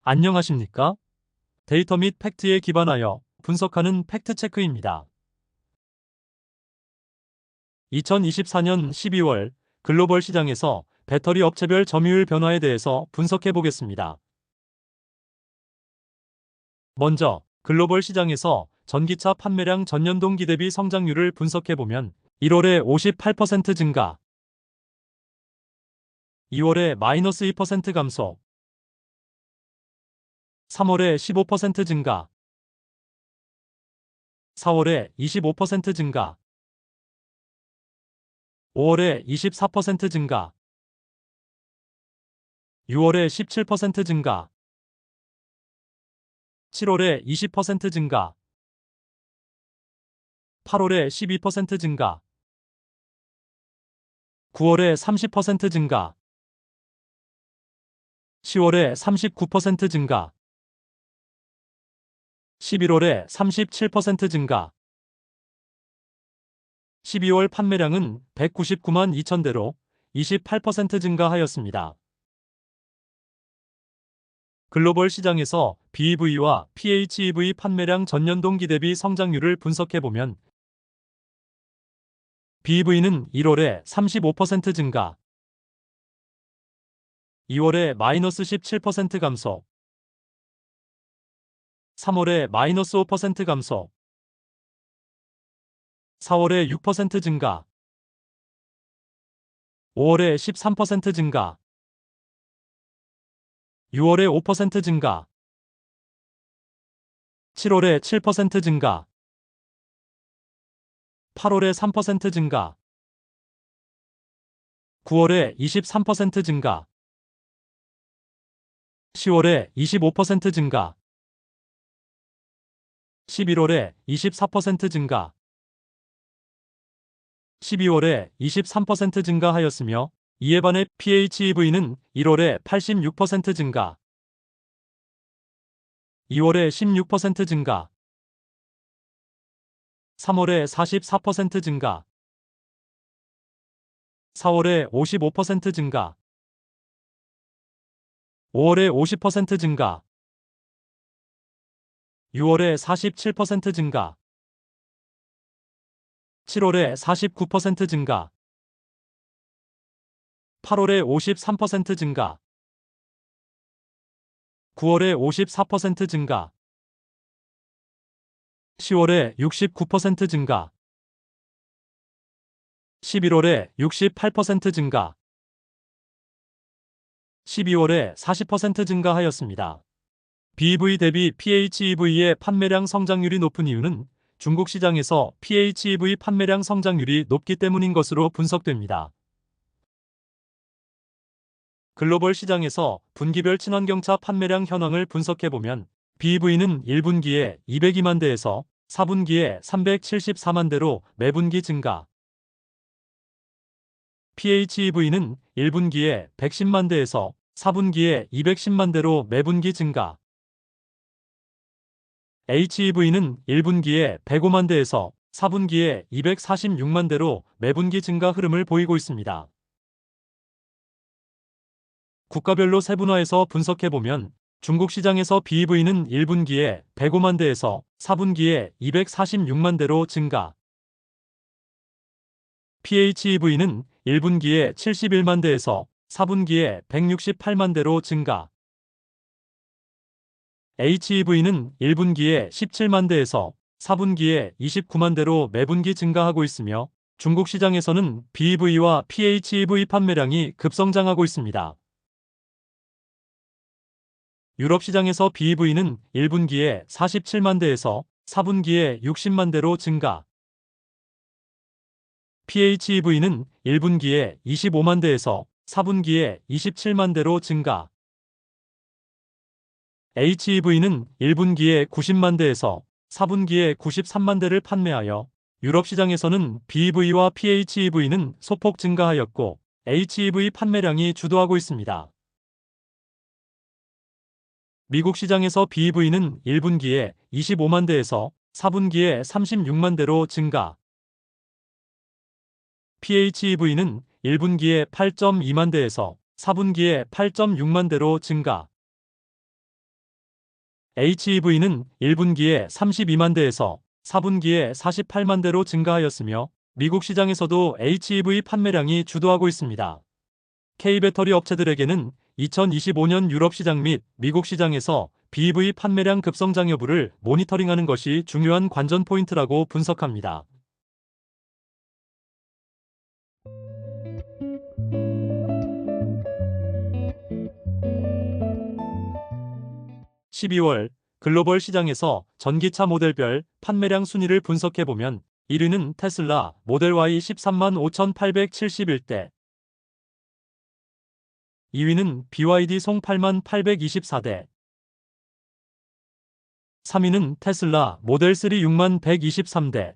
안녕하십니까? 데이터 및 팩트에 기반하여 분석하는 팩트체크입니다. 2024년 12월 글로벌 시장에서 배터리 업체별 점유율 변화에 대해서 분석해 보겠습니다. 먼저 글로벌 시장에서 전기차 판매량 전년 동기 대비 성장률을 분석해 보면 1월에 58% 증가, 2월에 -2% 감소, 3월에 15% 증가, 4월에 25% 증가, 5월에 24% 증가, 6월에 17% 증가, 7월에 20% 증가, 8월에 12% 증가, 9월에 30% 증가, 10월에 39% 증가, 11월에 37% 증가, 12월 판매량은 199만 2천 대로 28% 증가하였습니다. 글로벌 시장에서 BEV와 PHEV 판매량 전년 동기 대비 성장률을 분석해보면 BEV는 1월에 35% 증가, 2월에 -17% 감소, 3월에 -5% 감소, 4월에 6% 증가, 5월에 13% 증가, 6월에 5% 증가, 7월에 7% 증가, 8월에 3% 증가, 9월에 23% 증가, 10월에 25% 증가, 11월에 24% 증가, 12월에 23% 증가하였으며 이에 반해 PHEV는 1월에 86% 증가, 2월에 16% 증가, 3월에 44% 증가, 4월에 55% 증가, 5월에 50% 증가, 6월에 47% 증가, 7월에 49% 증가, 8월에 53% 증가, 9월에 54% 증가, 10월에 69% 증가, 11월에 68% 증가, 12월에 40% 증가하였습니다. BEV 대비 PHEV의 판매량 성장률이 높은 이유는 중국 시장에서 PHEV 판매량 성장률이 높기 때문인 것으로 분석됩니다. 글로벌 시장에서 분기별 친환경차 판매량 현황을 분석해보면 BEV는 1분기에 202만 대에서 4분기에 374만 대로 매분기 증가, PHEV는 1분기에 110만 대에서 4분기에 210만 대로 매분기 증가, HEV는 1분기에 105만 대에서 4분기에 246만 대로 매분기 증가 흐름을 보이고 있습니다. 국가별로 세분화해서 분석해보면 중국 시장에서 BEV는 1분기에 105만 대에서 4분기에 246만 대로 증가, PHEV는 1분기에 71만 대에서 4분기에 168만 대로 증가, HEV는 1분기에 17만 대에서 4분기에 29만 대로 매분기 증가하고 있으며 중국 시장에서는 BEV와 PHEV 판매량이 급성장하고 있습니다. 유럽 시장에서 BEV는 1분기에 47만 대에서 4분기에 60만 대로 증가, PHEV는 1분기에 25만 대에서 4분기에 27만 대로 증가, HEV는 1분기에 90만 대에서 4분기에 93만 대를 판매하여 유럽 시장에서는 BEV와 PHEV는 소폭 증가하였고 HEV 판매량이 주도하고 있습니다. 미국 시장에서 BEV는 1분기에 25만 대에서 4분기에 36만 대로 증가, PHEV는 1분기에 8.2만 대에서 4분기에 8.6만 대로 증가, HEV는 1분기에 32만 대에서 4분기에 48만 대로 증가하였으며 미국 시장에서도 HEV 판매량이 주도하고 있습니다. K배터리 업체들에게는 2025년 유럽 시장 및 미국 시장에서 BEV 판매량 급성장 여부를 모니터링하는 것이 중요한 관전 포인트라고 분석합니다. 12월 글로벌 시장에서 전기차 모델별 판매량 순위를 분석해보면 1위는 테슬라 모델 Y 13만 5,871대, 2위는 BYD 송 8만 824대, 3위는 테슬라 모델 3 6만 123대,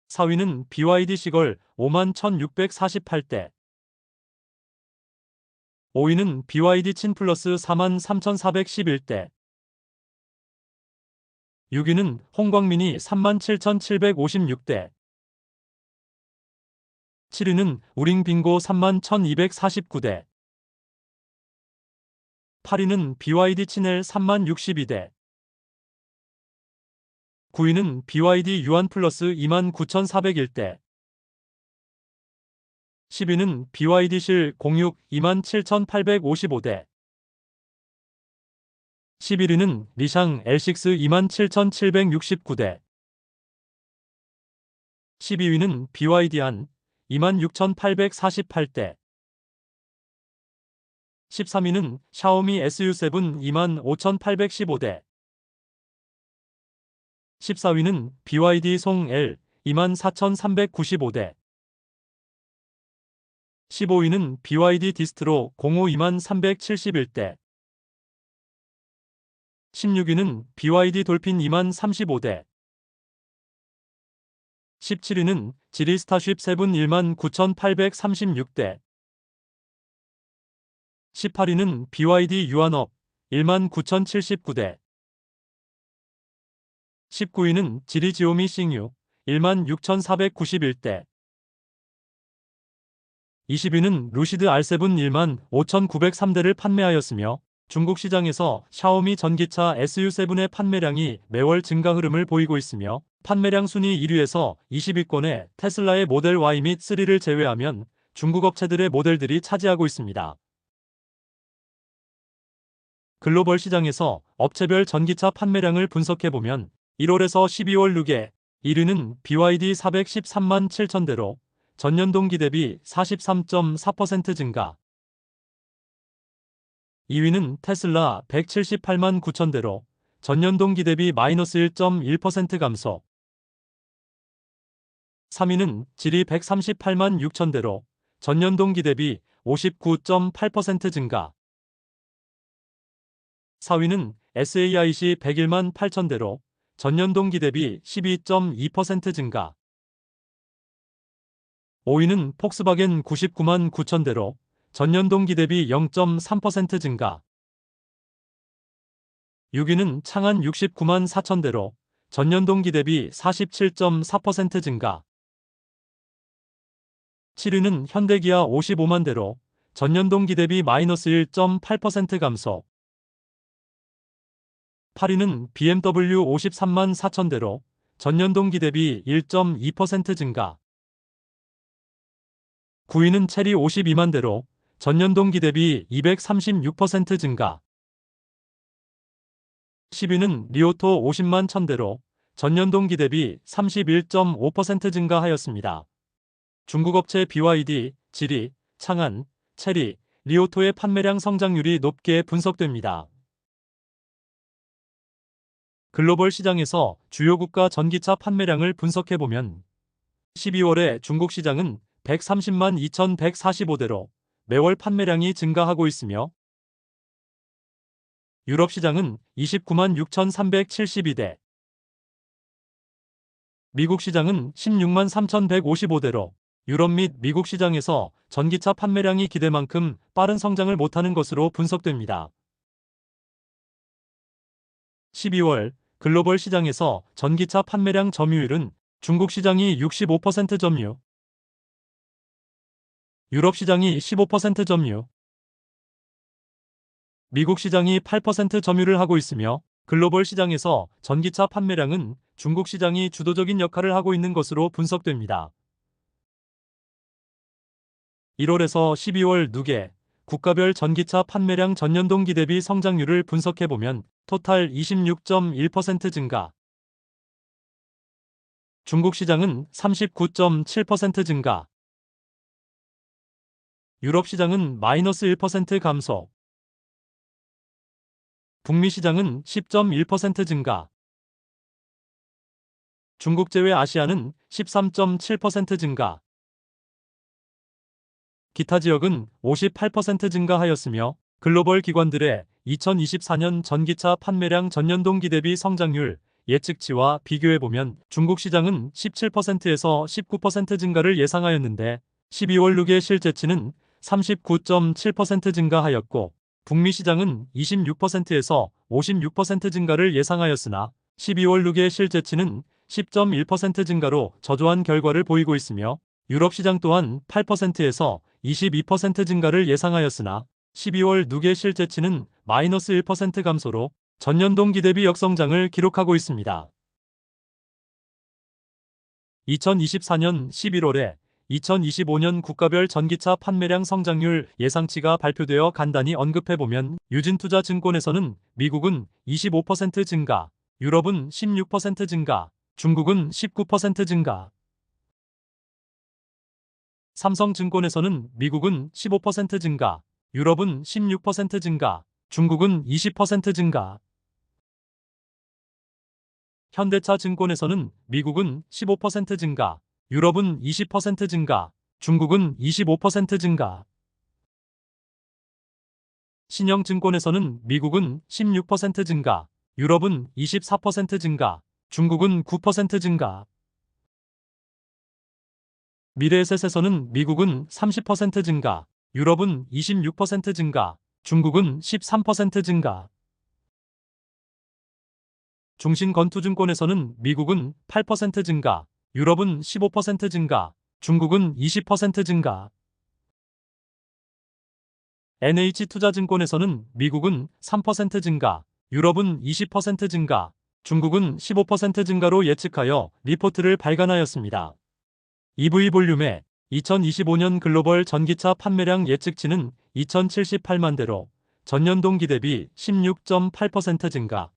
4위는 BYD 시걸 5만 1,648대, 5위는 BYD 친 플러스 4만 3,411대, 6위는 홍광민이 3만 7,756대, 7위는 우링 빙고 3만 1,249대, 8위는 BYD 친엘 3만 62대, 9위는 BYD 유한 플러스 2만 9,401대, 10위는 BYD 실 06 2만 7,855대, 11위는 리샹 L6 2만 7,769대, 12위는 BYD 안 2만 6,848대, 13위는 샤오미 SU7 2만 5,815대, 14위는 BYD 송 L 2만 4,395대, 15위는 BYD 디스트로 05 2만 371대, 16위는 BYD 돌핀 2만 35대, 17위는 지리 스타쉽 7 1만 9,836대, 18위는 BYD 유한업 1만 9,079대, 19위는 지리 지오미 싱유 1만 6,491대, 20위는 루시드 R7 1만 5,903대를 판매하였으며 중국 시장에서 샤오미 전기차 SU7의 판매량이 매월 증가 흐름을 보이고 있으며 판매량 순위 1위에서 20위권에 테슬라의 모델 Y 및 3를 제외하면 중국 업체들의 모델들이 차지하고 있습니다. 글로벌 시장에서 업체별 전기차 판매량을 분석해보면 1월에서 12월 누계 1위는 BYD 413만 7천대로 전년 동기 대비 43.4% 증가, 2위는 테슬라 178만 9천대로 전년 동기 대비 마이너스 1.1% 감소, 3위는 지리 138만 6천대로 전년 동기 대비 59.8% 증가, 4위는 SAIC 101만 8천대로 전년 동기 대비 12.2% 증가, 5위는 폭스바겐 99만 9천대로 전년 동기 대비 0.3% 증가, 6위는 창안 69만 4천대로 전년 동기 대비 47.4% 증가, 7위는 현대기아 55만 대로 전년 동기 대비 마이너스 1.8% 감소, 8위는 BMW 53만 4천대로 전년 동기 대비 1.2% 증가, 9위는 체리 52만 대로 전년 동기 대비 236% 증가, 10위는 리오토 50만 1,000대로 전년 동기 대비 31.5% 증가하였습니다. 중국 업체 BYD, 지리, 창안, 체리, 리오토의 판매량 성장률이 높게 분석됩니다. 글로벌 시장에서 주요 국가 전기차 판매량을 분석해보면 12월에 중국 시장은 130만 2,145대로 매월 판매량이 증가하고 있으며 유럽 시장은 29만 6,372대, 미국 시장은 16만 3,155대로 유럽 및 미국 시장에서 전기차 판매량이 기대만큼 빠른 성장을 못하는 것으로 분석됩니다. 12월 글로벌 시장에서 전기차 판매량 점유율은 중국 시장이 65% 점유, 유럽 시장이 15% 점유, 미국 시장이 8% 점유를 하고 있으며 글로벌 시장에서 전기차 판매량은 중국 시장이 주도적인 역할을 하고 있는 것으로 분석됩니다. 1월에서 12월 누계 국가별 전기차 판매량 전년 동기 대비 성장률을 분석해보면 토탈 26.1% 증가, 중국 시장은 39.7% 증가, 유럽 시장은 마이너스 1% 감소, 북미 시장은 10.1% 증가, 중국 제외 아시아는 13.7% 증가, 기타 지역은 58% 증가하였으며 글로벌 기관들의 2024년 전기차 판매량 전년 동기 대비 성장률 예측치와 비교해보면 중국 시장은 17%에서 19% 증가를 예상하였는데 12월 누계 실제치는 39.7% 증가하였고 북미 시장은 26%에서 56% 증가를 예상하였으나 12월 누계 실제치는 10.1% 증가로 저조한 결과를 보이고 있으며 유럽 시장 또한 8%에서 22% 증가를 예상하였으나 12월 누계 실제치는 마이너스 1% 감소로 전년 동기 대비 역성장을 기록하고 있습니다. 2024년 11월에 2025년 국가별 전기차 판매량 성장률 예상치가 발표되어 간단히 언급해보면 유진투자증권에서는 미국은 25% 증가, 유럽은 16% 증가, 중국은 19% 증가, 삼성증권에서는 미국은 15% 증가, 유럽은 16% 증가, 중국은 20% 증가, 현대차증권에서는 미국은 15% 증가, 유럽은 20% 증가, 중국은 25% 증가, 신영증권에서는 미국은 16% 증가, 유럽은 24% 증가, 중국은 9% 증가, 미래에셋에서는 미국은 30% 증가, 유럽은 26% 증가, 중국은 13% 증가, 중신건투증권에서는 미국은 8% 증가, 유럽은 15% 증가, 중국은 20% 증가, NH투자증권에서는 미국은 3% 증가, 유럽은 20% 증가, 중국은 15% 증가로 예측하여 리포트를 발간하였습니다. EV 볼륨의 2025년 글로벌 전기차 판매량 예측치는 2078만 대로 전년 동기 대비 16.8% 증가,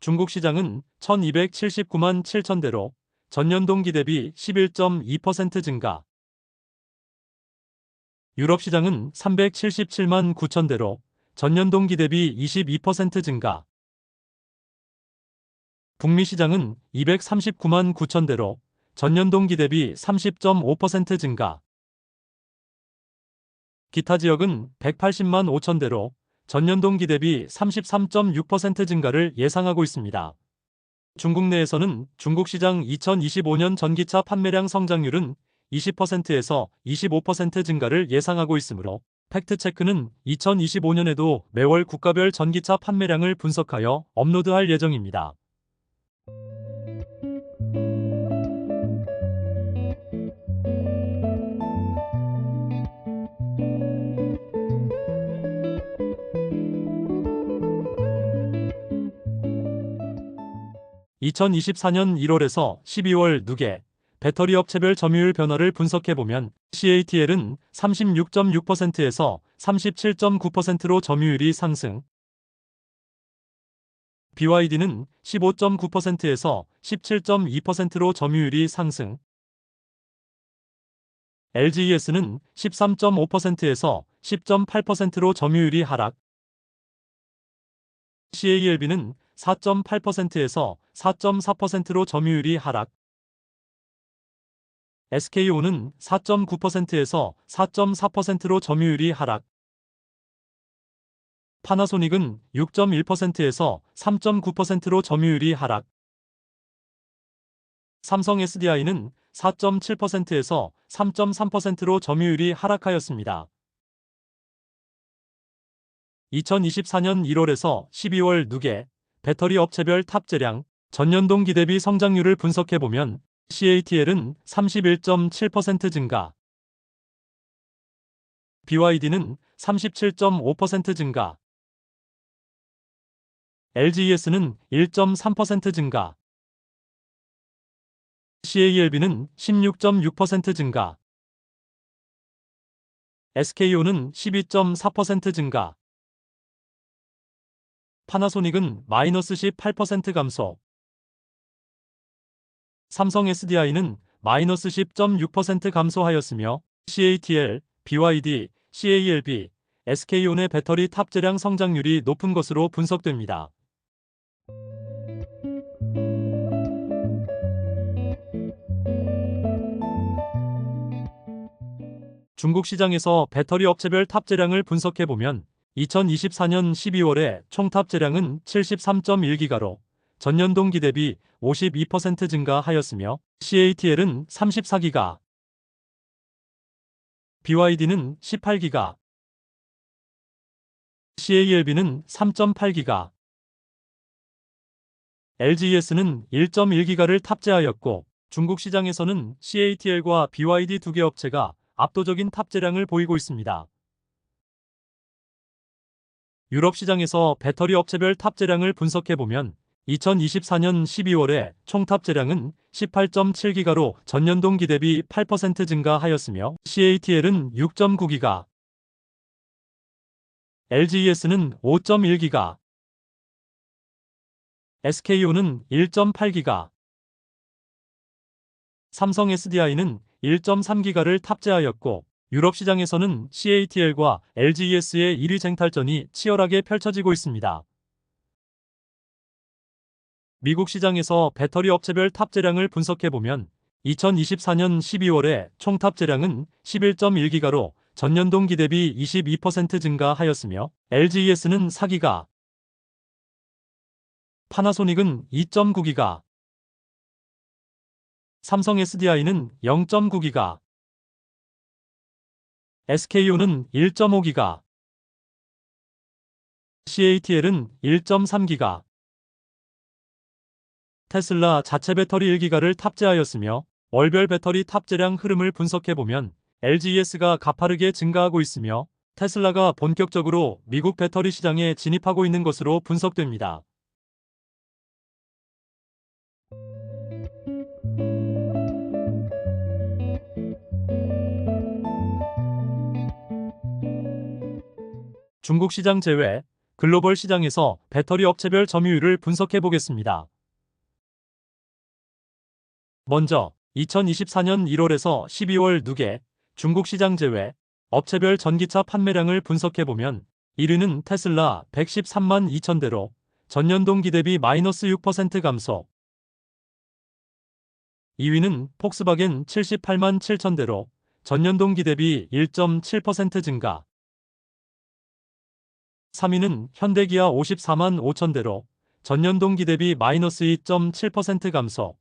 중국 시장은 1279만 7천 대로 전년 동기 대비 11.2% 증가, 유럽 시장은 377만 9천 대로 전년 동기 대비 22% 증가, 북미 시장은 239만 9천 대로 전년 동기 대비 30.5% 증가, 기타 지역은 180만 5천 대로 전년 동기 대비 33.6% 증가를 예상하고 있습니다. 중국 내에서는 중국 시장 2025년 전기차 판매량 성장률은 20%에서 25% 증가를 예상하고 있으므로 팩트체크는 2025년에도 매월 국가별 전기차 판매량을 분석하여 업로드할 예정입니다. 2024년 1월에서 12월 누계 배터리 업체별 점유율 변화를 분석해보면 CATL은 36.6%에서 37.9%로 점유율이 상승, BYD는 15.9%에서 17.2%로 점유율이 상승, LGES는 13.5%에서 10.8%로 점유율이 하락, CALB는 4.8%에서 4.4%로 점유율이 하락, SKO는 4.9%에서 4.4%로 점유율이 하락, 파나소닉은 6.1%에서 3.9%로 점유율이 하락, 삼성 SDI는 4.7%에서 3.3%로 점유율이 하락하였습니다. 2024년 1월에서 12월 누계 배터리 업체별 탑재량 전년 동기 대비 성장률을 분석해보면 CATL은 31.7% 증가, BYD는 37.5% 증가, LGES는 1.3% 증가, CALB는 16.6% 증가, SKO는 12.4% 증가, 파나소닉은 마이너스 18% 감소, 삼성 SDI는 마이너스 10.6% 감소하였으며 CATL, BYD, CALB, SK온의 배터리 탑재량 성장률이 높은 것으로 분석됩니다. 중국 시장에서 배터리 업체별 탑재량을 분석해보면 2024년 12월에 총 탑재량은 73.1기가로 전년 동기 대비 52% 증가하였으며 CATL은 34기가, BYD는 18기가, CALB는 3.8기가, LGES는 1.1기가를 탑재하였고 중국 시장에서는 CATL과 BYD 두 개 업체가 압도적인 탑재량을 보이고 있습니다. 유럽 시장에서 배터리 업체별 탑재량을 분석해보면 2024년 12월에 총 탑재량은 18.7기가로 전년 동기 대비 8% 증가하였으며 CATL은 6.9기가, LGES는 5.1기가, SK온은 1.8기가, 삼성 SDI는 1.3기가를 탑재하였고 유럽 시장에서는 CATL과 LGES의 1위 쟁탈전이 치열하게 펼쳐지고 있습니다. 미국 시장에서 배터리 업체별 탑재량을 분석해보면 2024년 12월에 총 탑재량은 11.1기가로 전년 동기 대비 22% 증가하였으며 LGES는 4기가, 파나소닉은 2.9기가, 삼성 SDI는 0.9기가, SK온은 1.5기가, CATL은 1.3기가, 테슬라 자체 배터리 1기가를 탑재하였으며 월별 배터리 탑재량 흐름을 분석해보면 LGES가 가파르게 증가하고 있으며 테슬라가 본격적으로 미국 배터리 시장에 진입하고 있는 것으로 분석됩니다. 중국 시장 제외 글로벌 시장에서 배터리 업체별 점유율을 분석해 보겠습니다. 먼저 2024년 1월에서 12월 누계 중국 시장 제외 업체별 전기차 판매량을 분석해 보면 1위는 테슬라 113만 2천대로 전년 동기 대비 마이너스 6% 감소, 2위는 폭스바겐 78만 7천대로 전년 동기 대비 1.7% 증가, 3위는 현대기아 54만 5천대로 전년 동기 대비 마이너스 2.7% 감소,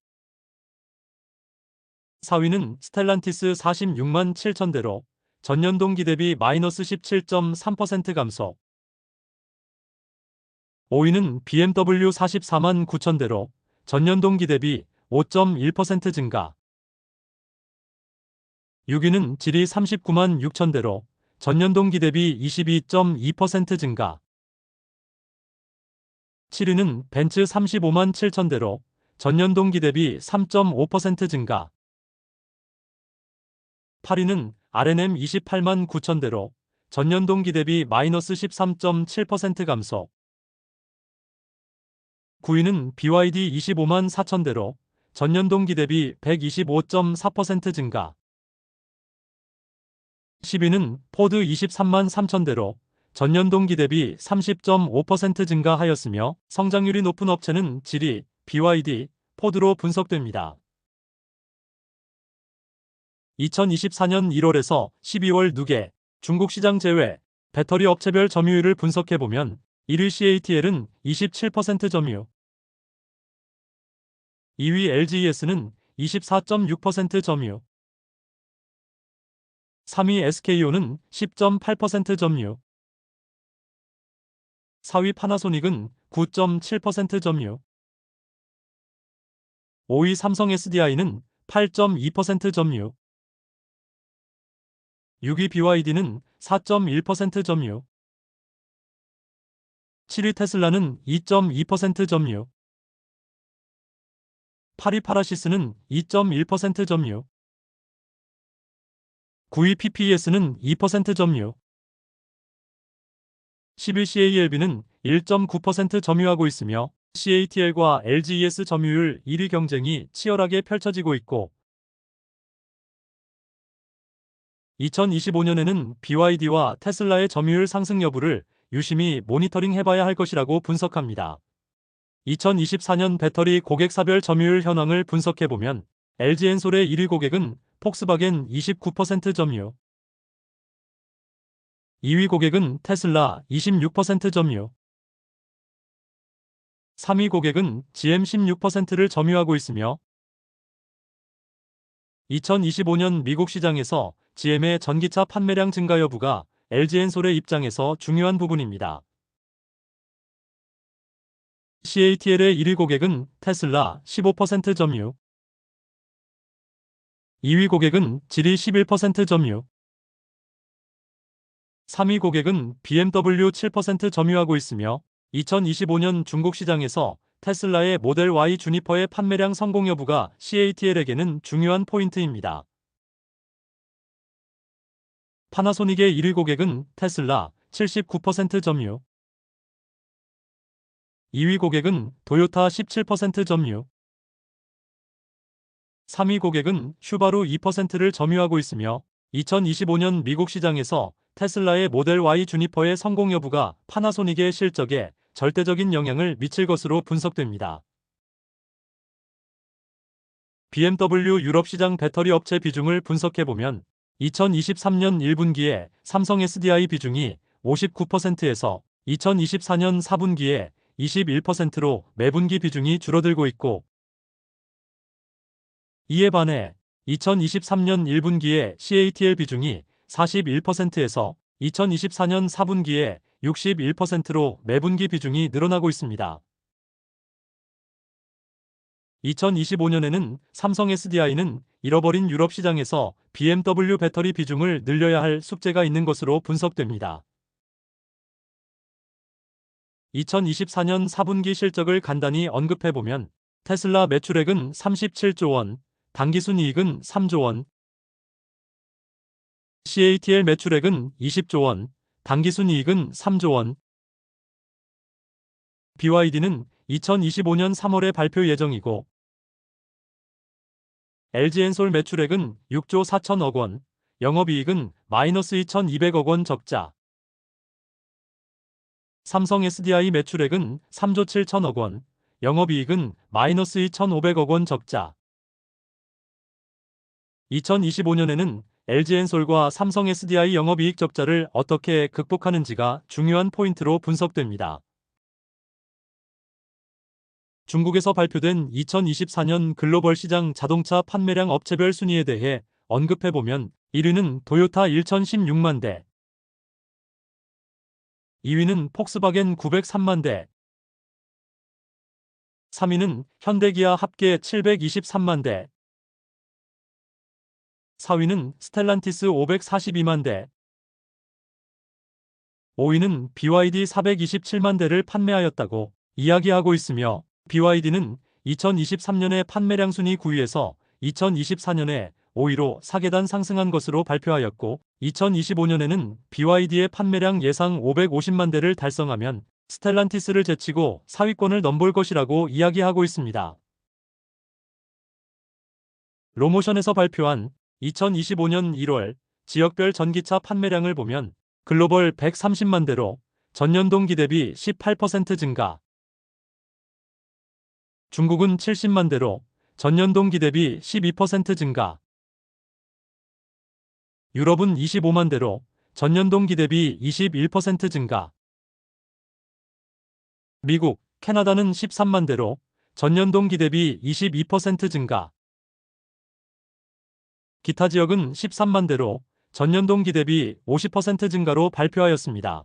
4위는 스텔란티스 46만 7천대로 전년 동기 대비 마이너스 17.3% 감소, 5위는 BMW 44만 9천대로 전년 동기 대비 5.1% 증가, 6위는 지리 39만 6천대로 전년 동기 대비 22.2% 증가, 7위는 벤츠 35만 7천대로 전년 동기 대비 3.5% 증가, 8위는 R&M 28만 9천대로 전년 동기 대비 마이너스 13.7% 감소, 9위는 BYD 25만 4천대로 전년 동기 대비 125.4% 증가, 10위는 포드 23만 3천대로 전년 동기 대비 30.5% 증가하였으며 성장률이 높은 업체는 지리, BYD, 포드로 분석됩니다. 2024년 1월에서 12월 누계 중국 시장 제외 배터리 업체별 점유율을 분석해보면 1위 CATL은 27% 점유, 2위 LGES는 24.6% 점유, 3위 SK온은 10.8% 점유, 4위 파나소닉은 9.7% 점유, 5위 삼성 SDI는 8.2% 점유, 6위 BYD는 4.1% 점유. 7위 테슬라는 2.2% 점유. 8위 파라시스는 2.1% 점유. 9위 PPES는 2% 점유. 10위 CALB는 1.9% 점유하고 있으며 CATL과 LGES 점유율 1위 경쟁이 치열하게 펼쳐지고 있고 2025년에는 BYD와 테슬라의 점유율 상승 여부를 유심히 모니터링 해봐야 할 것이라고 분석합니다. 2024년 배터리 고객사별 점유율 현황을 분석해보면 LG엔솔의 1위 고객은 폭스바겐 29% 점유, 2위 고객은 테슬라 26% 점유, 3위 고객은 GM 16%를 점유하고 있으며 2025년 미국 시장에서 GM의 전기차 판매량 증가 여부가 LG엔솔의 입장에서 중요한 부분입니다. CATL의 1위 고객은 테슬라 15% 점유, 2위 고객은 지리 11% 점유, 3위 고객은 BMW 7% 점유하고 있으며 2025년 중국 시장에서 테슬라의 모델 Y 주니퍼의 판매량 성공 여부가 CATL에게는 중요한 포인트입니다. 파나소닉의 1위 고객은 테슬라 79% 점유, 2위 고객은 도요타 17% 점유, 3위 고객은 슈바루 2%를 점유하고 있으며 2025년 미국 시장에서 테슬라의 모델 Y 주니퍼의 성공 여부가 파나소닉의 실적에 절대적인 영향을 미칠 것으로 분석됩니다. BMW 유럽 시장 배터리 업체 비중을 분석해보면 2023년 1분기에 삼성 SDI 비중이 59%에서 2024년 4분기에 21%로 매분기 비중이 줄어들고 있고 이에 반해 2023년 1분기에 CATL 비중이 41%에서 2024년 4분기에 61%로 매분기 비중이 늘어나고 있습니다. 2025년에는 삼성 SDI는 잃어버린 유럽 시장에서 BMW 배터리 비중을 늘려야 할 숙제가 있는 것으로 분석됩니다. 2024년 4분기 실적을 간단히 언급해보면 테슬라 매출액은 37조 원, 당기순이익은 3조 원, CATL 매출액은 20조 원, 당기순이익은 3조 원, BYD는 2025년 3월에 발표 예정이고 LG엔솔 매출액은 6조 4천억 원, 영업이익은 마이너스 2,200억 원 적자, 삼성 SDI 매출액은 3조 7천억 원, 영업이익은 마이너스 2,500억 원 적자. 2025년에는 LG엔솔과 삼성 SDI 영업이익 적자를 어떻게 극복하는지가 중요한 포인트로 분석됩니다. 중국에서 발표된 2024년 글로벌 시장 자동차 판매량 업체별 순위에 대해 언급해보면 1위는 도요타 1,016만 대, 2위는 폭스바겐 903만 대, 3위는 현대기아 합계 723만 대, 4위는 스텔란티스 542만 대, 5위는 BYD 427만 대를 판매하였다고 이야기하고 있으며 BYD는 2023년에 판매량 순위 9위에서 2024년에 5위로 4계단 상승한 것으로 발표하였고 2025년에는 BYD의 판매량 예상 550만 대를 달성하면 스텔란티스를 제치고 4위권을 넘볼 것이라고 이야기하고 있습니다. 로모션에서 발표한 2025년 1월 지역별 전기차 판매량을 보면 글로벌 130만 대로 전년 동기 대비 18% 증가, 중국은 70만 대로 전년 동기 대비 12% 증가, 유럽은 25만 대로 전년 동기 대비 21% 증가, 미국, 캐나다는 13만 대로 전년 동기 대비 22% 증가, 기타 지역은 13만 대로 전년 동기 대비 50% 증가로 발표하였습니다.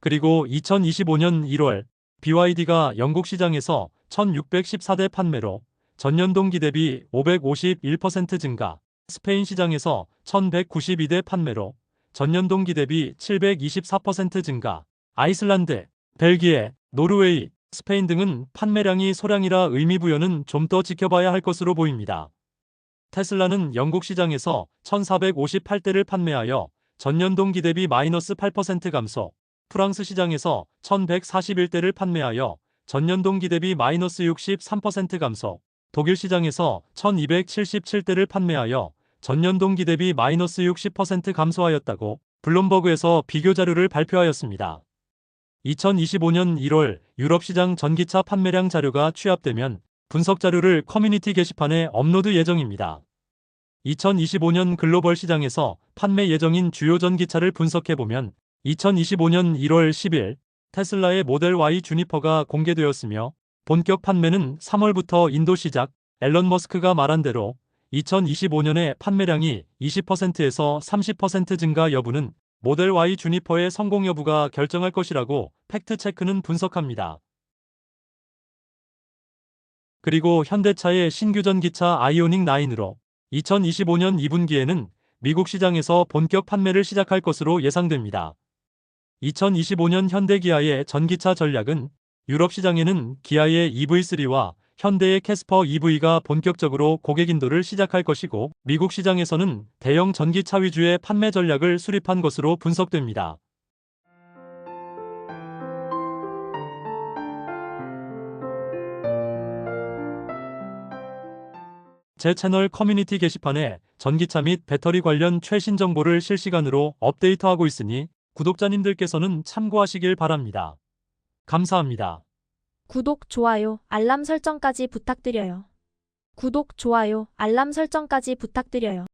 그리고 2025년 1월 BYD가 영국 시장에서 1614대 판매로 전년 동기 대비 551% 증가, 스페인 시장에서 1192대 판매로 전년 동기 대비 724% 증가. 아이슬란드, 벨기에, 노르웨이, 스페인 등은 판매량이 소량이라 의미 부여는 좀 더 지켜봐야 할 것으로 보입니다. 테슬라는 영국 시장에서 1,458대를 판매하여 전년 동기 대비 마이너스 8% 감소, 프랑스 시장에서 1,141대를 판매하여 전년 동기 대비 마이너스 63% 감소, 독일 시장에서 1,277대를 판매하여 전년 동기 대비 마이너스 60% 감소하였다고 블룸버그에서 비교 자료를 발표하였습니다. 2025년 1월 유럽 시장 전기차 판매량 자료가 취합되면 분석 자료를 커뮤니티 게시판에 업로드 예정입니다. 2025년 글로벌 시장에서 판매 예정인 주요 전기차를 분석해보면 2025년 1월 10일 테슬라의 모델 Y 주니퍼가 공개되었으며 본격 판매는 3월부터 인도 시작. 앨런 머스크가 말한 대로 2025년에 판매량이 20%에서 30% 증가 여부는 모델 Y 주니퍼의 성공 여부가 결정할 것이라고 팩트체크는 분석합니다. 그리고 현대차의 신규 전기차 아이오닉 9으로 2025년 2분기에는 미국 시장에서 본격 판매를 시작할 것으로 예상됩니다. 2025년 현대기아의 전기차 전략은 유럽 시장에는 기아의 EV3와 현대의 캐스퍼 EV가 본격적으로 고객 인도를 시작할 것이고 미국 시장에서는 대형 전기차 위주의 판매 전략을 수립한 것으로 분석됩니다. 제 채널 커뮤니티 게시판에 전기차 및 배터리 관련 최신 정보를 실시간으로 업데이트하고 있으니 구독자님들께서는 참고하시길 바랍니다. 감사합니다. 구독, 좋아요, 알람 설정까지 부탁드려요. 구독, 좋아요, 알람 설정까지 부탁드려요.